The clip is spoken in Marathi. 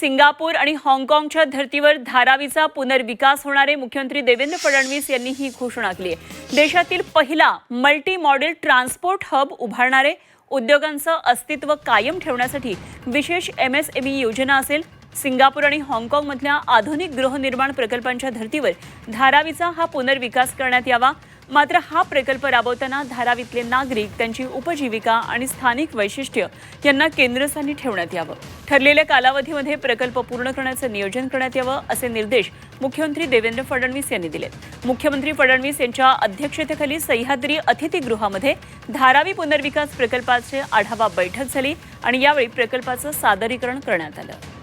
सिंगापूर आणि हाँगकाँगच्या धर्तीवर धारावीचा पुनर्विकास होणार आहे। मुख्यमंत्री देवेंद्र फडणवीस यांनी ही घोषणा केली आहे। देशातील पहिला मल्टी मॉडेल ट्रान्सपोर्ट हब उभारणार आहे। उद्योगांचं अस्तित्व कायम ठेवण्यासाठी विशेष MSME योजना असेल। सिंगापूर आणि हाँगकाँगमधल्या आधुनिक गृहनिर्माण प्रकल्पांच्या धर्तीवर धारावीचा हा पुनर्विकास करण्यात यावा। मात्र हा प्रकल्प राबवताना धारावीतले नागरिक, त्यांची उपजीविका आणि स्थानिक वैशिष्ट्य यांना केंद्रस्थानी ठेवण्यात यावं। ठरलेल्या कालावधीमध्ये प्रकल्प पूर्ण करण्याचं नियोजन करण्यात यावं असे निर्देश मुख्यमंत्री देवेंद्र फडणवीस यांनी दिलेत। मुख्यमंत्री फडणवीस यांच्या अध्यक्षतेखाली सह्याद्री अतिथीगृहामध्ये धारावी पुनर्विकास प्रकल्पाचे आढावा बैठक झाली आणि यावेळी प्रकल्पाचं सादरीकरण करण्यात आलं।